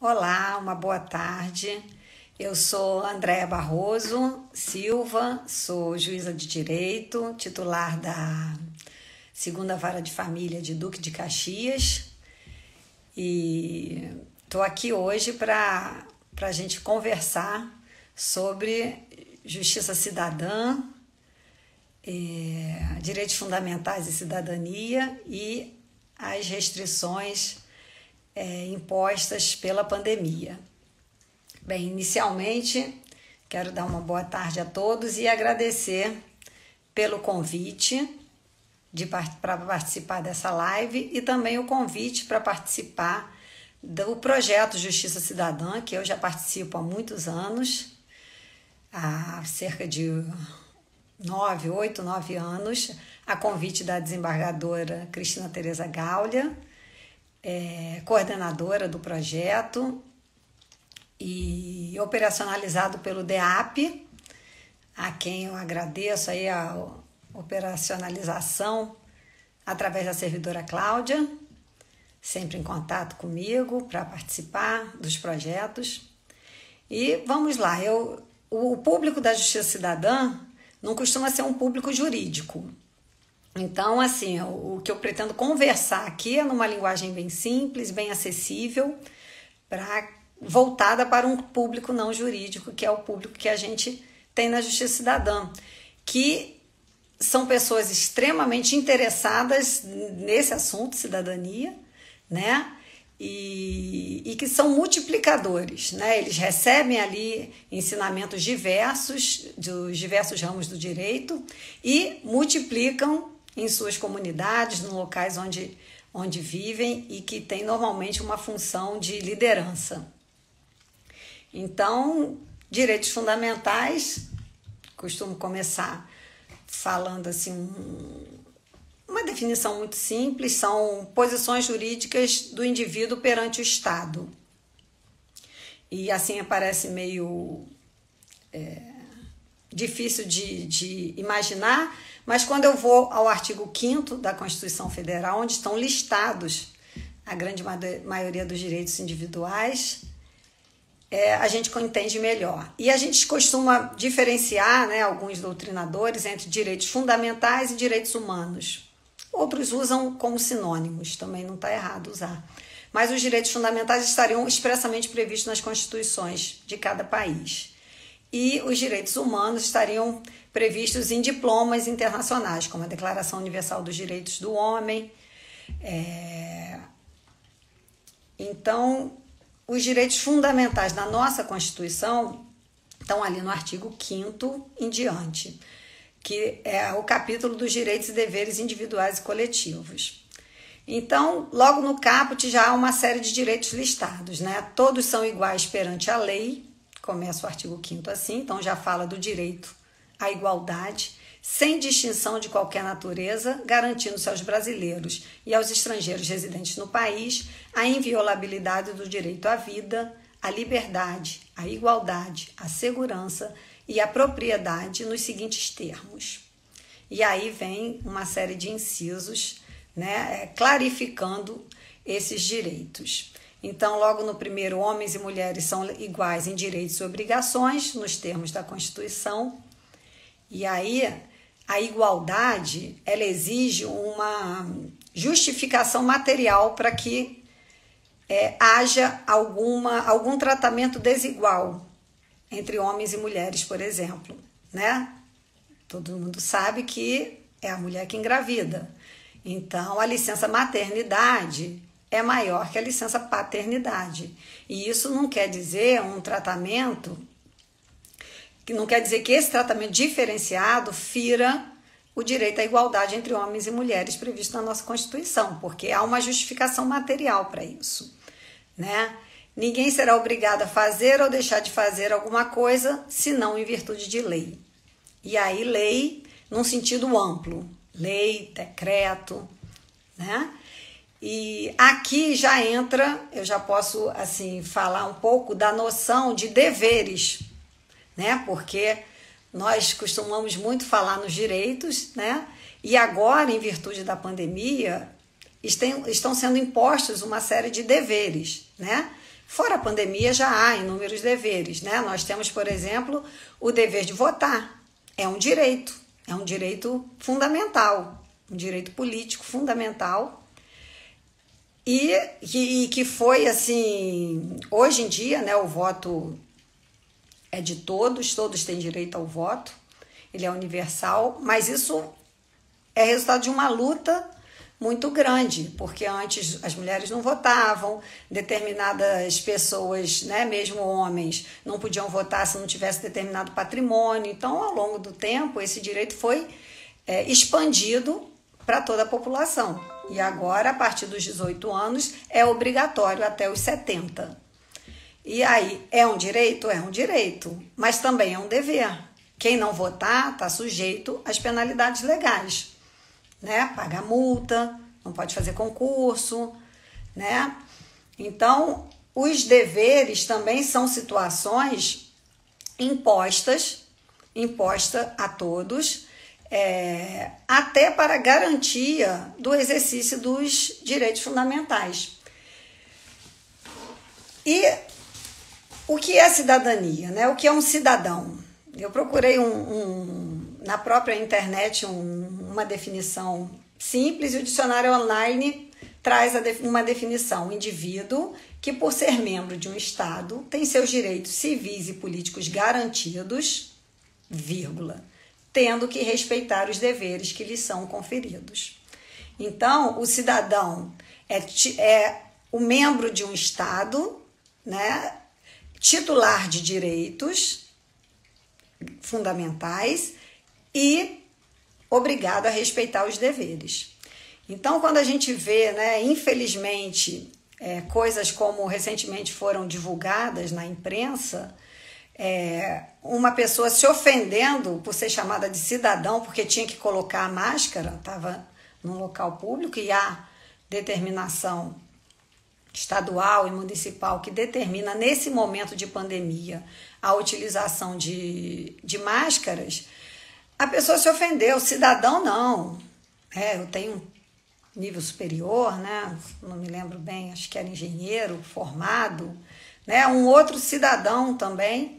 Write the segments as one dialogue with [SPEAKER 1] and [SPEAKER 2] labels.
[SPEAKER 1] Olá, uma boa tarde. Eu sou Andréa Barroso Silva, sou juíza de direito, titular da Segunda Vara de Família de Duque de Caxias e estou aqui hoje para a gente conversar sobre justiça cidadã, direitos fundamentais e cidadania e as restrições impostas pela pandemia. Bem, inicialmente, quero dar uma boa tarde a todos e agradecer pelo convite para participar dessa live e também o convite para participar do projeto Justiça Cidadã, que eu já participo há muitos anos, há cerca de 8, 9 anos, a convite da desembargadora Cristina Tereza Gaulia, coordenadora do projeto e operacionalizado pelo DEAP, a quem eu agradeço aí a operacionalização através da servidora Cláudia, sempre em contato comigo para participar dos projetos. E vamos lá, o público da Justiça Cidadã não costuma ser um público jurídico. Então, assim, o que eu pretendo conversar aqui é numa linguagem bem simples, bem acessível, voltada para um público não jurídico, que é o público que a gente tem na Justiça Cidadã, que são pessoas extremamente interessadas nesse assunto, cidadania, né? E que são multiplicadores, né? Eles recebem ali ensinamentos diversos, dos diversos ramos do direito, e multiplicam em suas comunidades, nos locais onde vivem e que tem normalmente uma função de liderança. Então, direitos fundamentais, costumo começar falando assim, uma definição muito simples, são posições jurídicas do indivíduo perante o Estado. E assim parece meio difícil de imaginar, mas quando eu vou ao artigo 5º da Constituição Federal, onde estão listados a grande maioria dos direitos individuais, a gente entende melhor. E a gente costuma diferenciar, né, alguns doutrinadores, entre direitos fundamentais e direitos humanos. Outros usam como sinônimos, também não está errado usar. Mas os direitos fundamentais estariam expressamente previstos nas constituições de cada país. E os direitos humanos estariam previstos em diplomas internacionais, como a Declaração Universal dos Direitos do Homem. Então, os direitos fundamentais da nossa Constituição estão ali no artigo 5º em diante, que é o capítulo dos direitos e deveres individuais e coletivos. Então, logo no caput já há uma série de direitos listados, né? Todos são iguais perante a lei, começa o artigo 5º assim, então já fala do direito à igualdade, sem distinção de qualquer natureza, garantindo-se aos brasileiros e aos estrangeiros residentes no país a inviolabilidade do direito à vida, à liberdade, à igualdade, à segurança e à propriedade nos seguintes termos. E aí vem uma série de incisos, né, clarificando esses direitos. Então, logo no primeiro, homens e mulheres são iguais em direitos e obrigações, nos termos da Constituição. E aí, a igualdade, ela exige uma justificação material para que haja algum tratamento desigual entre homens e mulheres, por exemplo, né? Todo mundo sabe que é a mulher que engravida. Então, a licença maternidade é maior que a licença paternidade. E isso não quer dizer um tratamento, que não quer dizer que esse tratamento diferenciado fira o direito à igualdade entre homens e mulheres previsto na nossa Constituição, porque há uma justificação material para isso, né? Ninguém será obrigado a fazer ou deixar de fazer alguma coisa, senão em virtude de lei. E aí, lei num sentido amplo, lei, decreto, né? E aqui já entra, eu já posso assim falar um pouco da noção de deveres, né? Porque nós costumamos muito falar nos direitos, né? E agora, em virtude da pandemia, estão sendo impostos uma série de deveres, né? Fora a pandemia, já há inúmeros deveres, né? Nós temos, por exemplo, o dever de votar. É um direito fundamental, um direito político fundamental. E que foi assim, hoje em dia, né, o voto é de todos têm direito ao voto, ele é universal, mas isso é resultado de uma luta muito grande, porque antes as mulheres não votavam, determinadas pessoas, né, mesmo homens, não podiam votar se não tivesse determinado patrimônio. Então, ao longo do tempo, esse direito foi expandido para toda a população. E agora, a partir dos 18 anos, é obrigatório até os 70. E aí, é um direito? É um direito, mas também é um dever. Quem não votar está sujeito às penalidades legais, né? Paga multa, não pode fazer concurso, né? Então, os deveres também são situações impostas a todos, até para garantia do exercício dos direitos fundamentais. E o que é cidadania, né? O que é um cidadão? Eu procurei na própria internet uma definição simples e o dicionário online traz uma definição: indivíduo que, por ser membro de um Estado, tem seus direitos civis e políticos garantidos, vírgula, tendo que respeitar os deveres que lhes são conferidos. Então, o cidadão é o membro de um Estado, né, titular de direitos fundamentais e obrigado a respeitar os deveres. Então, quando a gente vê, né, infelizmente, coisas como recentemente foram divulgadas na imprensa, uma pessoa se ofendendo por ser chamada de cidadão porque tinha que colocar a máscara, estava num local público e há determinação estadual e municipal que determina nesse momento de pandemia a utilização de máscaras, a pessoa se ofendeu, cidadão não. Eu tenho um nível superior, né? Não me lembro bem, acho que era engenheiro formado, né? Um outro cidadão também,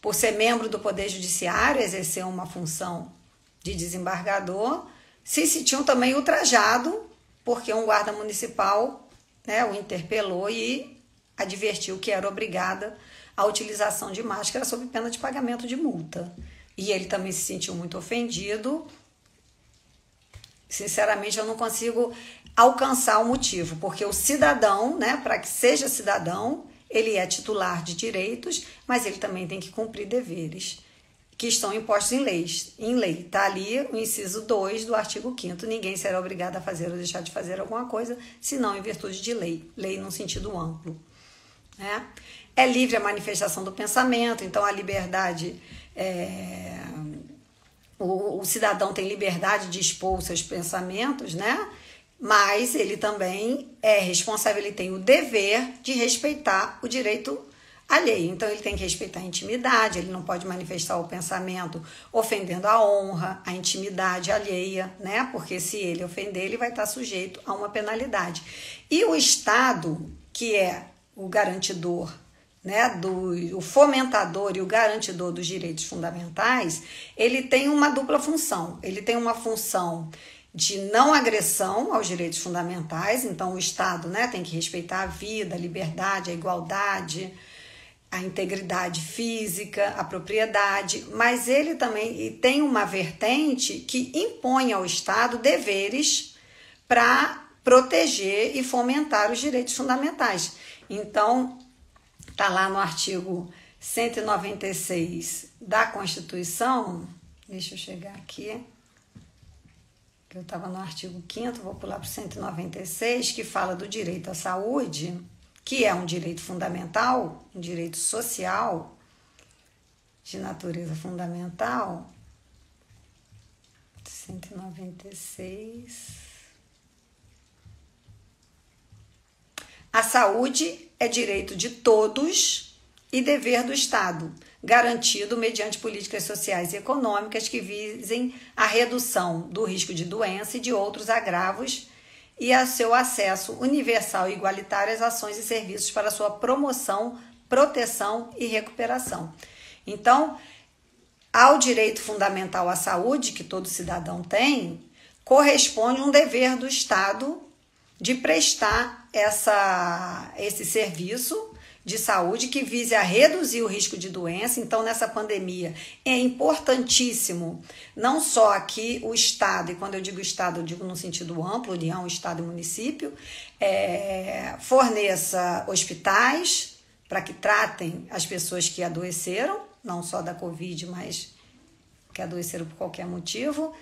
[SPEAKER 1] por ser membro do Poder Judiciário, exercer uma função de desembargador, se sentiu também ultrajado porque um guarda municipal, né, o interpelou e advertiu que era obrigada a utilização de máscara sob pena de pagamento de multa. E ele também se sentiu muito ofendido. Sinceramente, eu não consigo alcançar o motivo, porque o cidadão, né, para que seja cidadão, ele é titular de direitos, mas ele também tem que cumprir deveres que estão impostos em lei. Está ali o inciso 2 do artigo 5º, ninguém será obrigado a fazer ou deixar de fazer alguma coisa, senão em virtude de lei num sentido amplo, né? É livre a manifestação do pensamento, então a liberdade, o cidadão tem liberdade de expor os seus pensamentos, né? Mas ele também é responsável, ele tem o dever de respeitar o direito alheio. Então, ele tem que respeitar a intimidade, ele não pode manifestar o pensamento ofendendo a honra, a intimidade alheia, né? Porque se ele ofender, ele vai estar sujeito a uma penalidade. E o Estado, que é o garantidor, né, o fomentador e o garantidor dos direitos fundamentais, ele tem uma dupla função. Ele tem uma função de não agressão aos direitos fundamentais, então o Estado, né, tem que respeitar a vida, a liberdade, a igualdade, a integridade física, a propriedade, mas ele também tem uma vertente que impõe ao Estado deveres para proteger e fomentar os direitos fundamentais. Então, está lá no artigo 196 da Constituição, deixa eu chegar aqui, que eu estava no artigo 5º, vou pular para o 196, que fala do direito à saúde, que é um direito fundamental, um direito social de natureza fundamental. 196. A saúde é direito de todos e dever do Estado, garantido mediante políticas sociais e econômicas que visem a redução do risco de doença e de outros agravos e a seu acesso universal e igualitário às ações e serviços para sua promoção, proteção e recuperação. Então, ao direito fundamental à saúde, que todo cidadão tem, corresponde um dever do Estado de prestar esse serviço de saúde que vise a reduzir o risco de doença. Então, nessa pandemia, é importantíssimo, não só que o Estado, e quando eu digo Estado, eu digo no sentido amplo, União, Estado e município, forneça hospitais para que tratem as pessoas que adoeceram, não só da Covid, mas que adoeceram por qualquer motivo,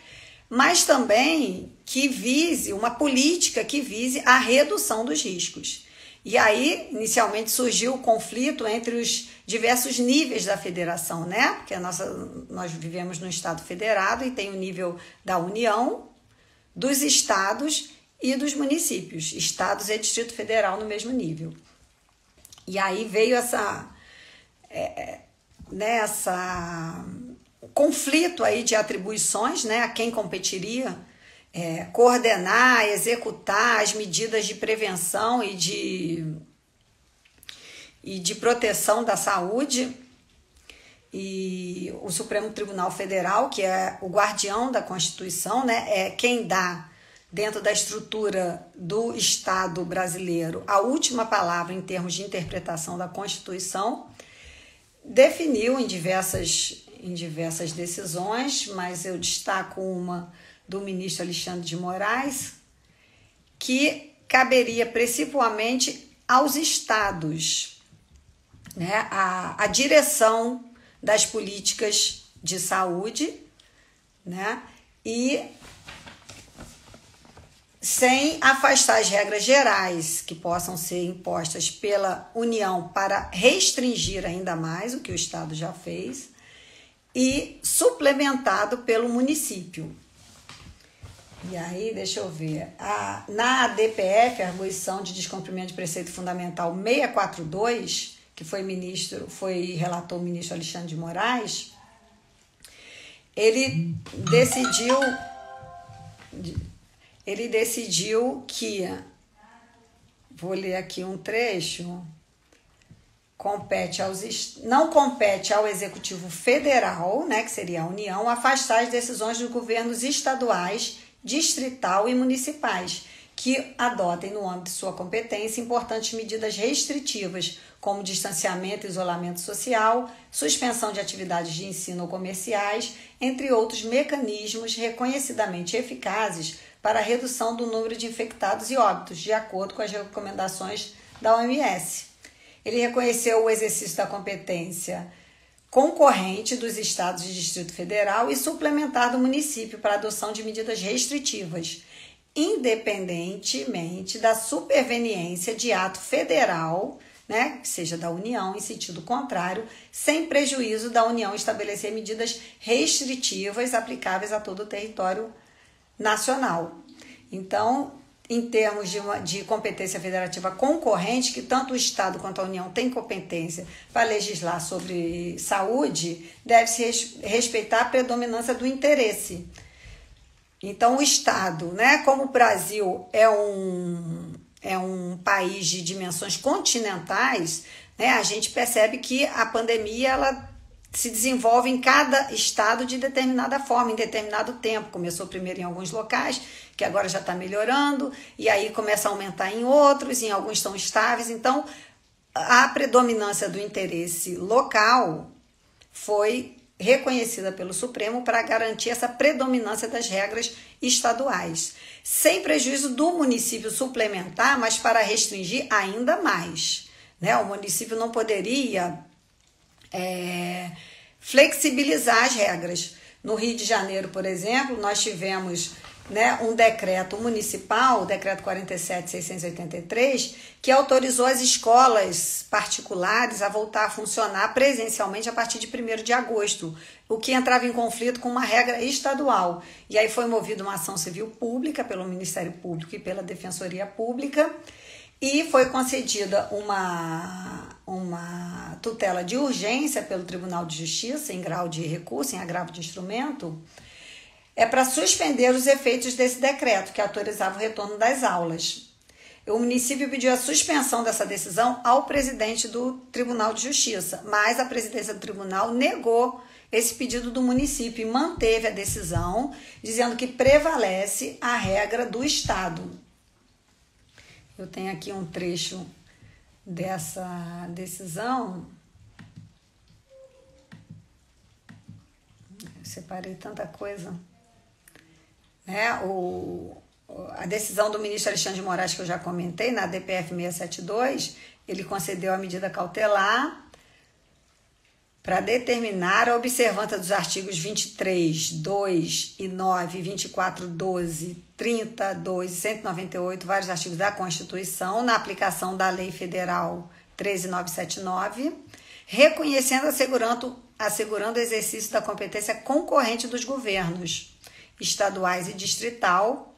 [SPEAKER 1] mas também que vise uma política que vise a redução dos riscos. E aí, inicialmente, surgiu o conflito entre os diversos níveis da federação, né? Porque nós vivemos num Estado federado e tem o nível da União, dos estados e dos municípios. Estados e Distrito Federal no mesmo nível. E aí veio conflito aí de atribuições, né? A quem competiria coordenar, executar as medidas de prevenção e de proteção da saúde. E o Supremo Tribunal Federal, que é o guardião da Constituição, né, é quem dá, dentro da estrutura do Estado brasileiro, a última palavra em termos de interpretação da Constituição, definiu em diversas decisões, mas eu destaco uma do ministro Alexandre de Moraes, que caberia principalmente aos estados, né, a direção das políticas de saúde, né, e sem afastar as regras gerais que possam ser impostas pela União para restringir ainda mais o que o Estado já fez e suplementado pelo município. E aí, deixa eu ver, na ADPF, a Arguição de Descumprimento de Preceito Fundamental 642, que relatou o ministro Alexandre de Moraes, ele decidiu que, vou ler aqui um trecho, não compete ao Executivo Federal, né, que seria a União, afastar as decisões dos governos estaduais, distrital e municipais, que adotem no âmbito de sua competência importantes medidas restritivas, como distanciamento e isolamento social, suspensão de atividades de ensino ou comerciais, entre outros mecanismos reconhecidamente eficazes para a redução do número de infectados e óbitos, de acordo com as recomendações da OMS. Ele reconheceu o exercício da competência concorrente dos estados e Distrito Federal e suplementar do município para a adoção de medidas restritivas, independentemente da superveniência de ato federal, né, que seja da União, em sentido contrário, sem prejuízo da União estabelecer medidas restritivas aplicáveis a todo o território nacional. Então, em termos de competência federativa concorrente, que tanto o Estado quanto a União têm competência para legislar sobre saúde, deve-se respeitar a predominância do interesse. Então, o Estado, né, como o Brasil é um país de dimensões continentais, né, a gente percebe que a pandemia ela se desenvolve em cada estado de determinada forma, em determinado tempo. Começou primeiro em alguns locais, que agora já está melhorando, e aí começa a aumentar em outros, em alguns estão estáveis. Então, a predominância do interesse local foi reconhecida pelo Supremo para garantir essa predominância das regras estaduais, sem prejuízo do município suplementar, mas para restringir ainda mais, né? O município não poderia flexibilizar as regras. No Rio de Janeiro, por exemplo, nós tivemos, né, um decreto municipal, o decreto 47.683, que autorizou as escolas particulares a voltar a funcionar presencialmente a partir de 1º de agosto, o que entrava em conflito com uma regra estadual. E aí foi movida uma ação civil pública pelo Ministério Público e pela Defensoria Pública, e foi concedida uma tutela de urgência pelo Tribunal de Justiça, em grau de recurso, em agravo de instrumento, é para suspender os efeitos desse decreto que autorizava o retorno das aulas. O município pediu a suspensão dessa decisão ao presidente do Tribunal de Justiça, mas a presidência do tribunal negou esse pedido do município e manteve a decisão, dizendo que prevalece a regra do Estado. Eu tenho aqui um trecho dessa decisão. Eu separei tanta coisa. A decisão do ministro Alexandre de Moraes, que eu já comentei, na DPF 672, ele concedeu a medida cautelar para determinar a observância dos artigos 23, 2 e 9, 24, 12, 32 e 198, vários artigos da Constituição, na aplicação da Lei Federal 13.979, reconhecendo assegurando o exercício da competência concorrente dos governos estaduais e distrital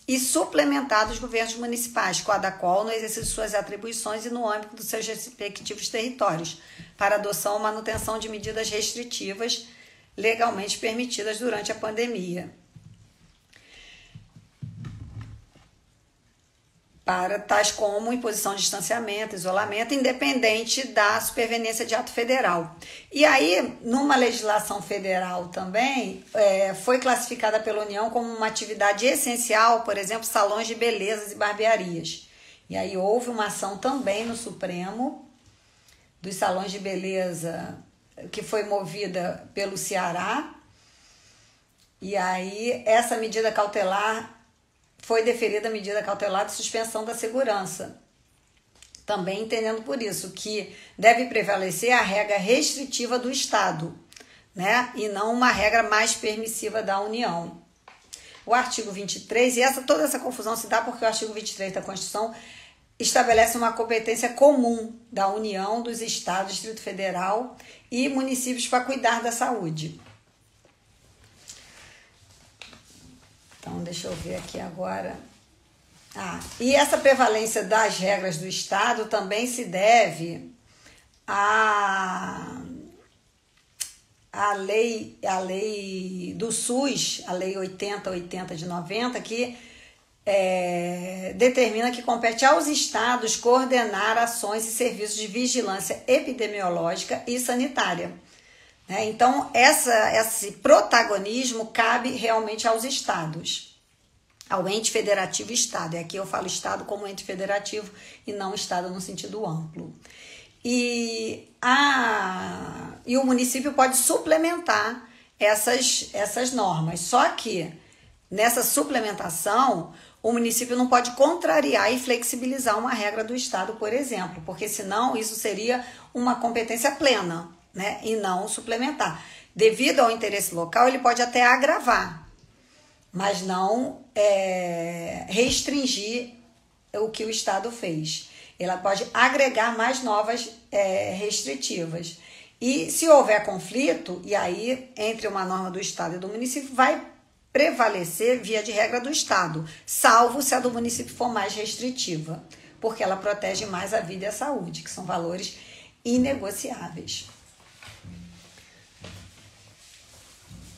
[SPEAKER 1] e suplementar dos governos municipais, cada qual no exercício de suas atribuições e no âmbito dos seus respectivos territórios, para adoção ou manutenção de medidas restritivas legalmente permitidas durante a pandemia. Para tais como imposição de distanciamento, isolamento, independente da superveniência de ato federal. E aí, numa legislação federal também, foi classificada pela União como uma atividade essencial, por exemplo, salões de belezas e barbearias. E aí houve uma ação também no Supremo dos salões de beleza, que foi movida pelo Ceará. E aí essa medida cautelar foi deferida a medida cautelar de suspensão da segurança. Também entendendo por isso que deve prevalecer a regra restritiva do Estado, né? E não uma regra mais permissiva da União. O artigo 23, e toda essa confusão se dá porque o artigo 23 da Constituição estabelece uma competência comum da União, dos Estados, Distrito Federal e municípios para cuidar da saúde. Então, deixa eu ver aqui agora. E essa prevalência das regras do Estado também se deve à lei do SUS, a Lei 8080 de 90, que determina que compete aos Estados coordenar ações e serviços de vigilância epidemiológica e sanitária. Então, esse protagonismo cabe realmente aos estados, ao ente federativo Estado. E aqui eu falo Estado como ente federativo e não Estado no sentido amplo. E o município pode suplementar essas normas. Só que, nessa suplementação, o município não pode contrariar e flexibilizar uma regra do Estado, por exemplo, porque senão isso seria uma competência plena, né, e não suplementar. Devido ao interesse local, ele pode até agravar, mas não restringir o que o Estado fez. Ela pode agregar mais novas restritivas. E se houver conflito, e aí entre uma norma do Estado e do município, vai prevalecer via de regra do Estado, salvo se a do município for mais restritiva, porque ela protege mais a vida e a saúde, que são valores inegociáveis.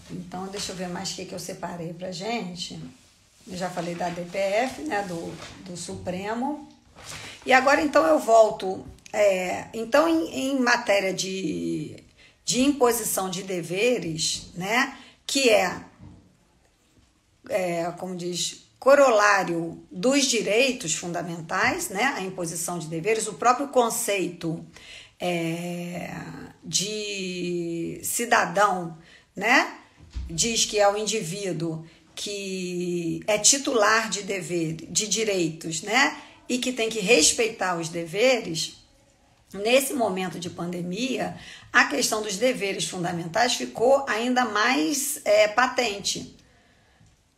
[SPEAKER 1] Então, deixa eu ver mais o que eu separei pra gente. Eu já falei da DPF, né, do Supremo. E agora, então, eu volto. Então, em matéria de imposição de deveres, né, que como diz, corolário dos direitos fundamentais, né, a imposição de deveres, o próprio conceito de cidadão, né, diz que é o indivíduo que é titular de direitos, né, e que tem que respeitar os deveres. Nesse momento de pandemia, a questão dos deveres fundamentais ficou ainda mais patente,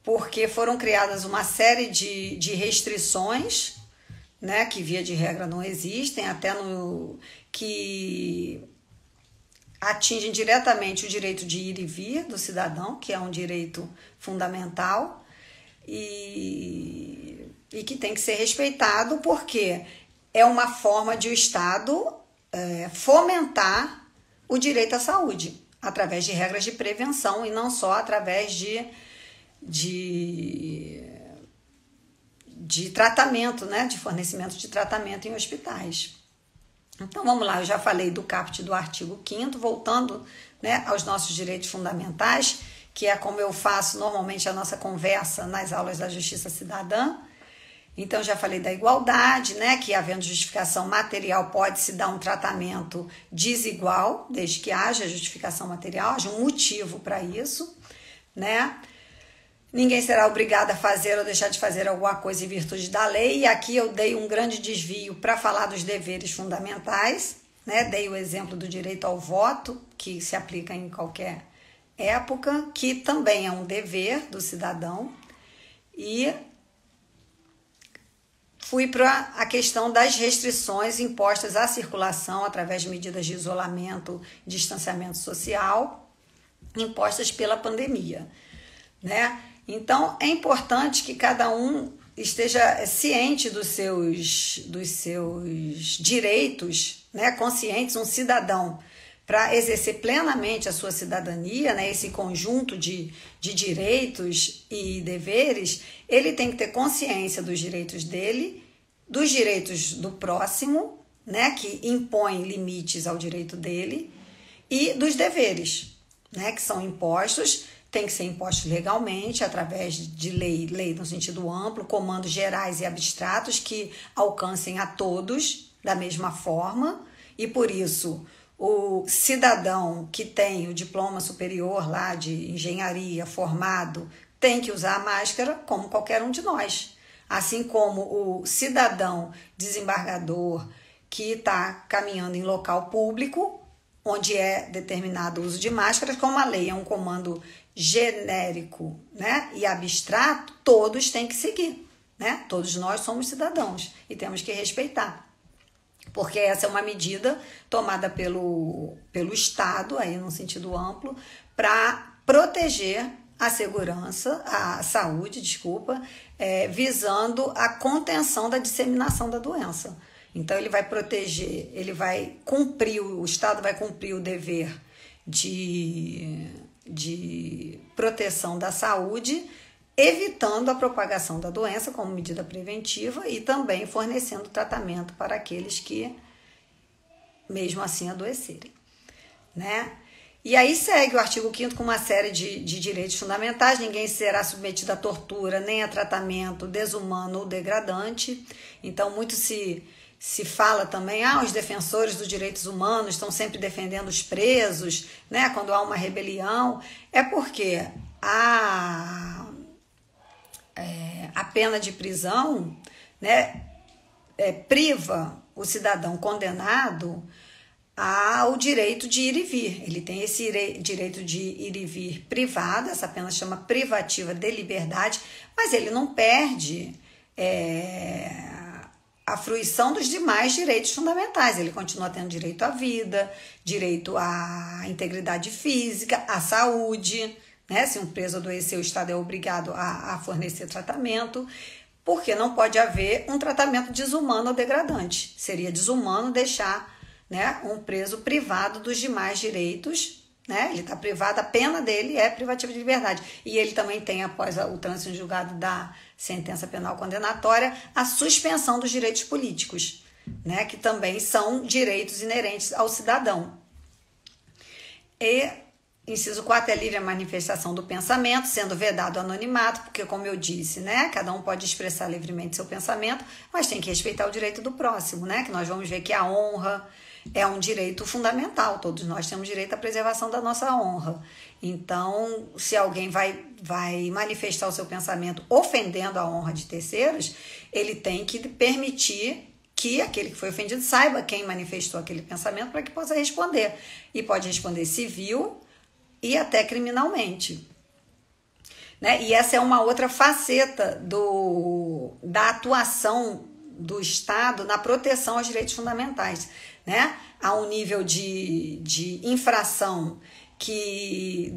[SPEAKER 1] porque foram criadas uma série de restrições, né, que via de regra não existem, até que atingem diretamente o direito de ir e vir do cidadão, que é um direito fundamental e que tem que ser respeitado, porque é uma forma de o Estado fomentar o direito à saúde, através de regras de prevenção e não só através de de tratamento, né? De fornecimento de tratamento em hospitais. Então, vamos lá, eu já falei do caput do artigo 5º, voltando, né, aos nossos direitos fundamentais, que é como eu faço normalmente a nossa conversa nas aulas da Justiça Cidadã. Então, já falei da igualdade, né, que havendo justificação material pode-se dar um tratamento desigual, desde que haja justificação material, haja um motivo para isso, né? Ninguém será obrigado a fazer ou deixar de fazer alguma coisa em virtude da lei. E aqui eu dei um grande desvio para falar dos deveres fundamentais, né? Dei o exemplo do direito ao voto, que se aplica em qualquer época, que também é um dever do cidadão. E fui para a questão das restrições impostas à circulação através de medidas de isolamento e distanciamento social impostas pela pandemia, né? Então, é importante que cada um esteja ciente dos seus direitos, né? Conscientes, um cidadão, para exercer plenamente a sua cidadania, né? Esse conjunto de direitos e deveres, ele tem que ter consciência dos direitos dele, dos direitos do próximo, né? Que impõe limites ao direito dele, e dos deveres, né? Que são impostos. Tem que ser imposto legalmente, através de lei no sentido amplo, comandos gerais e abstratos que alcancem a todos da mesma forma, e por isso o cidadão que tem o diploma superior lá de engenharia formado tem que usar a máscara como qualquer um de nós, assim como o cidadão desembargador que está caminhando em local público, onde é determinado o uso de máscaras, como a lei é um comando genérico, né, e abstrato, todos têm que seguir, né? Todos nós somos cidadãos e temos que respeitar, porque essa é uma medida tomada pelo Estado, aí no sentido amplo, para proteger a segurança, a saúde, visando a contenção da disseminação da doença. Então, ele vai proteger, o Estado vai cumprir o dever de proteção da saúde, evitando a propagação da doença como medida preventiva e também fornecendo tratamento para aqueles que, mesmo assim, adoecerem, né? E aí segue o artigo 5º com uma série de direitos fundamentais. Ninguém será submetido a tortura nem a tratamento desumano ou degradante. Então, muito se fala também, os defensores dos direitos humanos estão sempre defendendo os presos, né, quando há uma rebelião. É porque a pena de prisão, né, priva o cidadão condenado ao direito de ir e vir. Ele tem esse direito de ir e vir privado, essa pena chama privativa de liberdade, mas ele não perde a fruição dos demais direitos fundamentais. Ele continua tendo direito à vida, direito à integridade física, à saúde, né? Se um preso adoecer, o Estado é obrigado a fornecer tratamento, porque não pode haver um tratamento desumano ou degradante. Seria desumano deixar, né, um preso privado dos demais direitos, né? Ele está privado, a pena dele é privativa de liberdade. E ele também tem, após o trânsito em julgado da sentença penal condenatória, a suspensão dos direitos políticos, né? Que também são direitos inerentes ao cidadão. E inciso 4 é livre a manifestação do pensamento, sendo vedado o anonimato, porque, como eu disse, né, cada um pode expressar livremente seu pensamento, mas tem que respeitar o direito do próximo, né? Que nós vamos ver que a honra é um direito fundamental, todos nós temos direito à preservação da nossa honra. Então, se alguém vai manifestar o seu pensamento ofendendo a honra de terceiros, ele tem que permitir que aquele que foi ofendido saiba quem manifestou aquele pensamento para que possa responder. E pode responder civil e até criminalmente, né? E essa é uma outra faceta da atuação do Estado na proteção aos direitos fundamentais, né? Há um nível de infração que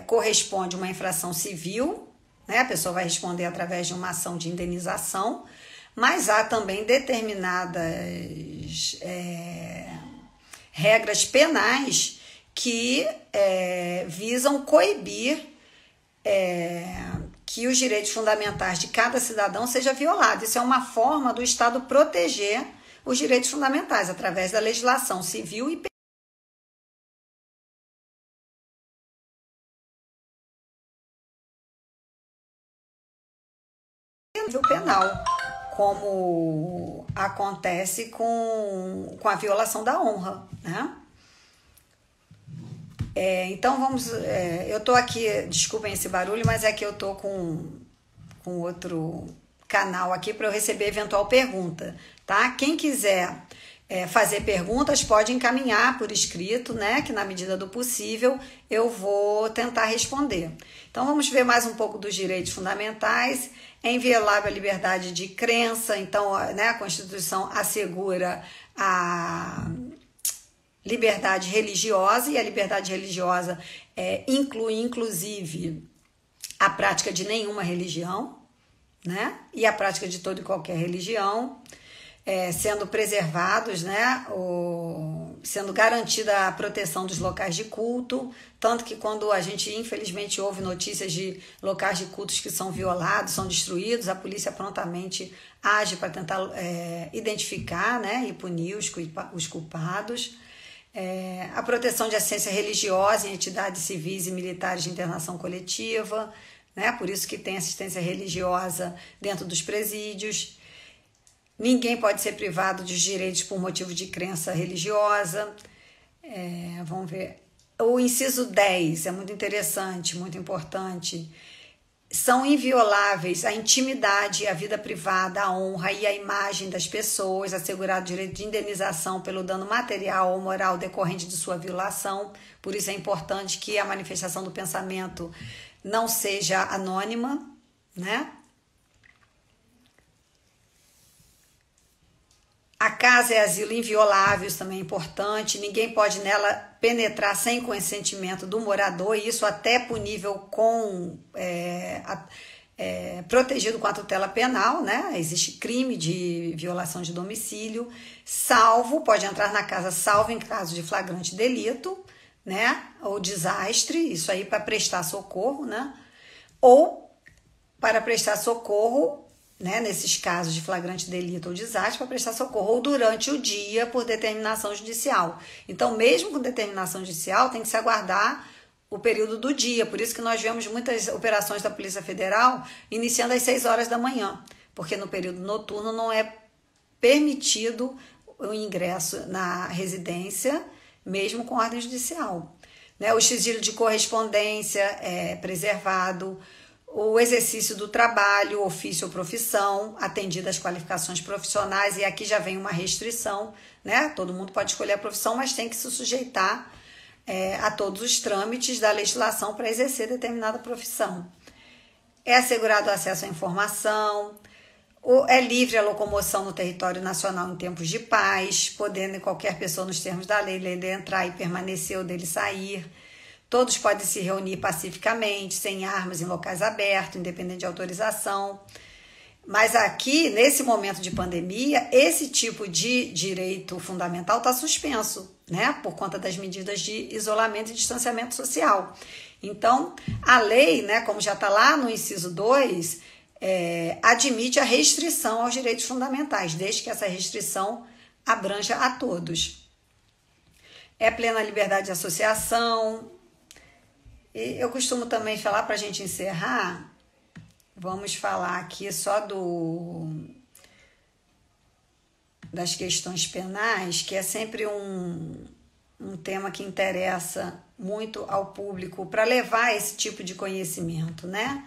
[SPEAKER 1] corresponde a uma infração civil, né? A pessoa vai responder através de uma ação de indenização, mas há também determinadas regras penais que visam coibir que os direitos fundamentais de cada cidadão seja violado. Isso é uma forma do Estado proteger os direitos fundamentais através da legislação civil e penal, como acontece com a violação da honra, né? Então eu estou aqui, desculpem esse barulho, mas é que eu estou com outro canal aqui para eu receber eventual pergunta, tá? Quem quiser fazer perguntas pode encaminhar por escrito, né? Que na medida do possível eu vou tentar responder. Então vamos ver mais um pouco dos direitos fundamentais. É inviolável a liberdade de crença, então, né, a Constituição assegura a liberdade religiosa, e a liberdade religiosa inclui, inclusive, a prática de nenhuma religião, né, e a prática de toda e qualquer religião, sendo preservados, né, sendo garantida a proteção dos locais de culto, tanto que quando a gente infelizmente ouve notícias de locais de cultos que são violados, são destruídos, a polícia prontamente age para tentar identificar, né, e punir os culpados. A proteção de assistência religiosa em entidades civis e militares de internação coletiva, né, por isso que tem assistência religiosa dentro dos presídios. Ninguém pode ser privado dos direitos por motivo de crença religiosa. Vamos ver. O inciso 10 é muito interessante, muito importante. São invioláveis a intimidade, a vida privada, a honra e a imagem das pessoas, assegurado o direito de indenização pelo dano material ou moral decorrente de sua violação. Por isso é importante que a manifestação do pensamento não seja anônima, né? A casa é asilo inviolável, isso também é importante. Ninguém pode nela penetrar sem consentimento do morador, e isso até punível protegido com a tutela penal, né? Existe crime de violação de domicílio, pode entrar na casa salvo em caso de flagrante delito, né? Ou desastre, isso aí para prestar socorro, né? Ou para prestar socorro, né, nesses casos de flagrante delito ou desastre, para prestar socorro, ou durante o dia por determinação judicial. Então, mesmo com determinação judicial, tem que se aguardar o período do dia. Por isso que nós vemos muitas operações da Polícia Federal iniciando às 6 horas da manhã, porque no período noturno não é permitido o ingresso na residência, mesmo com ordem judicial. Né? O sigilo de correspondência é preservado, o exercício do trabalho, ofício ou profissão, atendidas as qualificações profissionais, e aqui já vem uma restrição, né? Todo mundo pode escolher a profissão, mas tem que se sujeitar a todos os trâmites da legislação para exercer determinada profissão. É assegurado o acesso à informação, é livre a locomoção no território nacional em tempos de paz, podendo qualquer pessoa, nos termos da lei, entrar e permanecer ou dele sair. Todos podem se reunir pacificamente, sem armas, em locais abertos, independente de autorização. Mas aqui, nesse momento de pandemia, esse tipo de direito fundamental está suspenso, né? Por conta das medidas de isolamento e distanciamento social. Então, a lei, né, como já está lá no inciso 2, admite a restrição aos direitos fundamentais, desde que essa restrição abranja a todos. É plena liberdade de associação. Eu costumo também falar, para a gente encerrar, vamos falar aqui só das questões penais, que é sempre um tema que interessa muito ao público para levar esse tipo de conhecimento, né?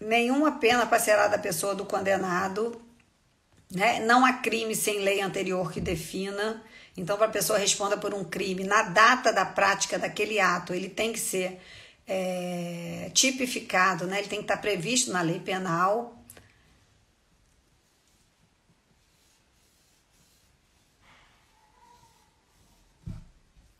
[SPEAKER 1] Nenhuma pena passará da pessoa do condenado, né? Não há crime sem lei anterior que defina. Então, para a pessoa responda por um crime, na data da prática daquele ato, ele tem que ser tipificado, né? Ele tem que estar previsto na lei penal.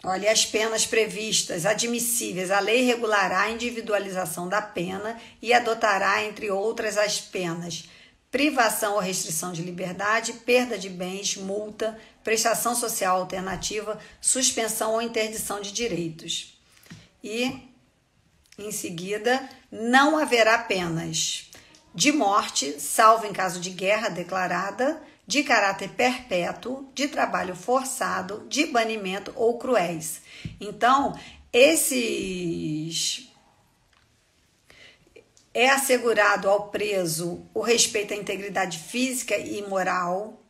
[SPEAKER 1] Olha, as penas previstas, admissíveis, a lei regulará a individualização da pena e adotará, entre outras, as penas privação ou restrição de liberdade, perda de bens, multa, prestação social alternativa, suspensão ou interdição de direitos. E, em seguida, não haverá penas de morte, salvo em caso de guerra declarada, de caráter perpétuo, de trabalho forçado, de banimento ou cruéis. Então, é assegurado ao preso o respeito à integridade física e moral.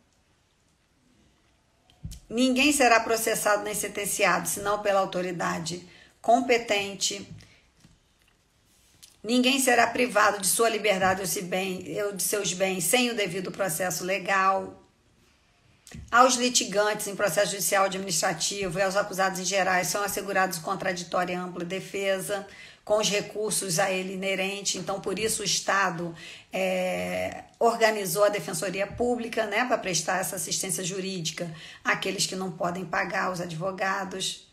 [SPEAKER 1] Ninguém será processado nem sentenciado, senão pela autoridade competente. Ninguém será privado de sua liberdade ou de seus bens sem o devido processo legal. Aos litigantes em processo judicial administrativo e aos acusados em gerais são assegurados contraditória e ampla defesa, com os recursos a ele inerentes. Então, por isso o Estado organizou a Defensoria Pública, né, para prestar essa assistência jurídica àqueles que não podem pagar, os advogados.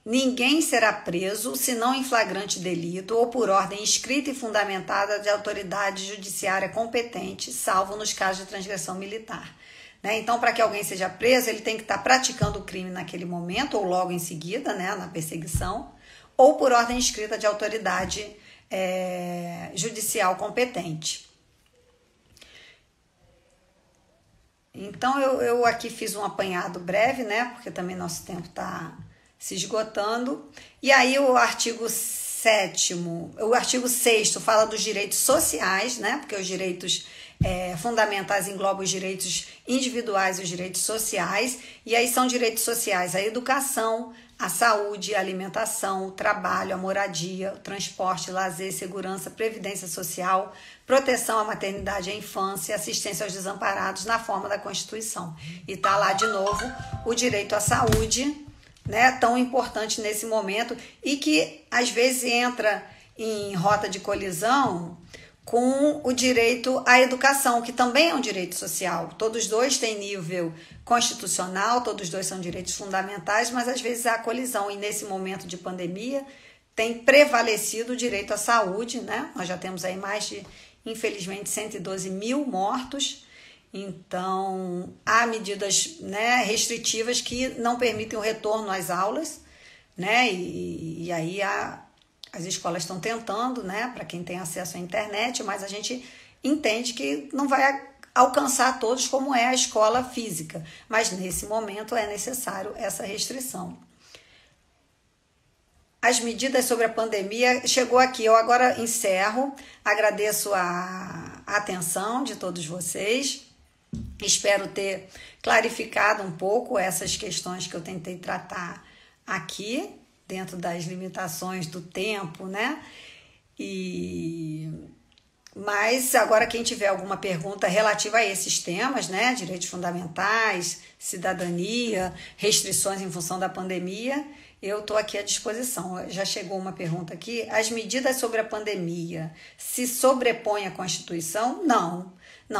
[SPEAKER 1] Ninguém será preso, senão em flagrante delito ou por ordem escrita e fundamentada de autoridade judiciária competente, salvo nos casos de transgressão militar. Né? Então, para que alguém seja preso, ele tem que estar praticando o crime naquele momento ou logo em seguida, né, na perseguição, ou por ordem escrita de autoridade judicial competente. Então, eu aqui fiz um apanhado breve, né, porque também nosso tempo está se esgotando. E aí o artigo 6º fala dos direitos sociais, né? Porque os direitos fundamentais englobam os direitos individuais e os direitos sociais. E aí são direitos sociais: a educação, a saúde, a alimentação, o trabalho, a moradia, o transporte, lazer, segurança, previdência social, proteção à maternidade e à infância, assistência aos desamparados na forma da Constituição. E tá lá de novo o direito à saúde, né, tão importante nesse momento e que às vezes entra em rota de colisão com o direito à educação, que também é um direito social. Todos dois têm nível constitucional, todos dois são direitos fundamentais, mas às vezes há colisão e nesse momento de pandemia tem prevalecido o direito à saúde, né? Nós já temos aí mais de, infelizmente, 112 mil mortos. Então, há medidas, né, restritivas que não permitem o retorno às aulas, né, e aí as escolas estão tentando, né, para quem tem acesso à internet, mas a gente entende que não vai alcançar todos como é a escola física, mas nesse momento é necessário essa restrição. As medidas sobre a pandemia chegou aqui. Eu agora encerro, agradeço a atenção de todos vocês. Espero ter clarificado um pouco essas questões que eu tentei tratar aqui, dentro das limitações do tempo, né? Mas agora quem tiver alguma pergunta relativa a esses temas, né? Direitos fundamentais, cidadania, restrições em função da pandemia, eu estou aqui à disposição. Já chegou uma pergunta aqui. As medidas sobre a pandemia se sobrepõem à Constituição? Não,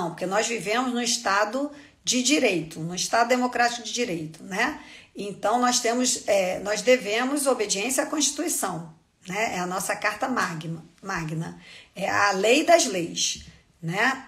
[SPEAKER 1] porque nós vivemos no Estado de Direito, no Estado democrático de Direito, né? Então, nós devemos obediência à Constituição, né? É a nossa Carta Magna, é a lei das leis, né?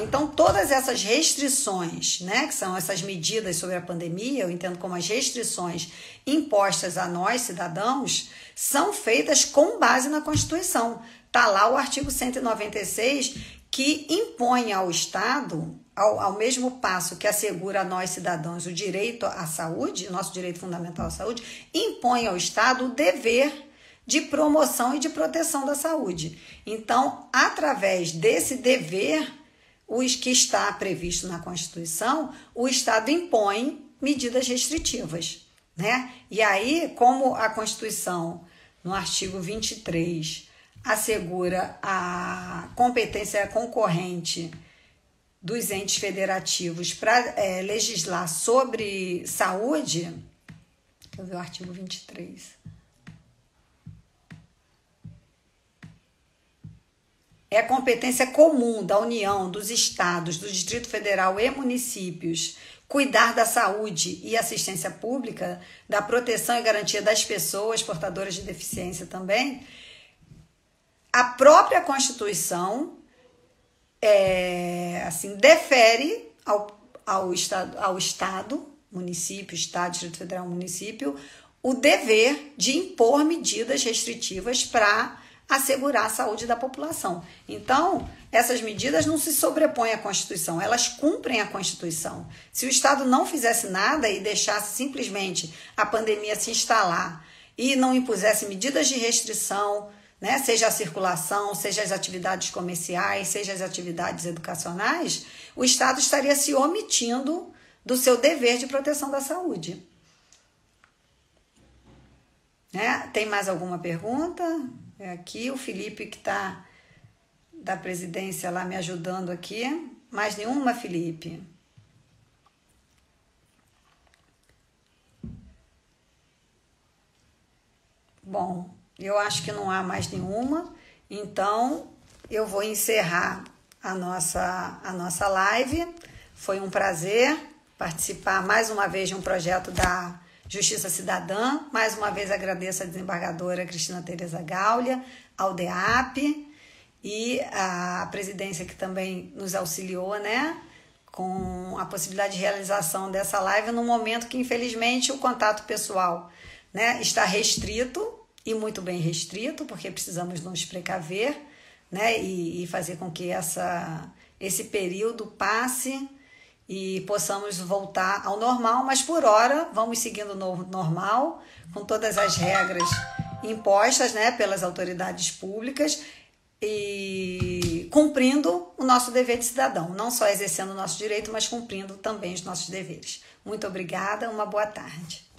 [SPEAKER 1] Então, todas essas restrições, né, que são essas medidas sobre a pandemia, eu entendo como as restrições impostas a nós, cidadãos, são feitas com base na Constituição. Está lá o artigo 196, que impõe ao Estado, ao mesmo passo que assegura a nós, cidadãos, o direito à saúde, o nosso direito fundamental à saúde, impõe ao Estado o dever de promoção e de proteção da saúde. Então, através desse dever, que está previsto na Constituição, o Estado impõe medidas restritivas, né? E aí, como a Constituição, no artigo 23, assegura a competência concorrente dos entes federativos para legislar sobre saúde, deixa eu ver o artigo 23. É competência comum da União, dos estados, do Distrito Federal e municípios cuidar da saúde e assistência pública, da proteção e garantia das pessoas portadoras de deficiência também. A própria Constituição assim, defere ao Estado, município, Estado, Distrito Federal, município, o dever de impor medidas restritivas para assegurar a saúde da população. Então, essas medidas não se sobrepõem à Constituição, elas cumprem a Constituição. Se o Estado não fizesse nada e deixasse simplesmente a pandemia se instalar e não impusesse medidas de restrição, né, seja a circulação, seja as atividades comerciais, seja as atividades educacionais, o Estado estaria se omitindo do seu dever de proteção da saúde. Né? Tem mais alguma pergunta? Aqui o Felipe, que está da presidência lá me ajudando aqui. Mais nenhuma, Felipe? Bom, eu acho que não há mais nenhuma, então eu vou encerrar a nossa live. Foi um prazer participar mais uma vez de um projeto da Justiça Cidadã. Mais uma vez agradeço a desembargadora Cristina Tereza Gaulia, ao DEAP e a presidência que também nos auxiliou, né, com a possibilidade de realização dessa live num momento que, infelizmente, o contato pessoal, né, está restrito e muito bem restrito, porque precisamos nos precaver, né, e fazer com que esse período passe e possamos voltar ao normal, mas por hora vamos seguindo o novo normal, com todas as regras impostas, né, pelas autoridades públicas e cumprindo o nosso dever de cidadão, não só exercendo o nosso direito, mas cumprindo também os nossos deveres. Muito obrigada, uma boa tarde.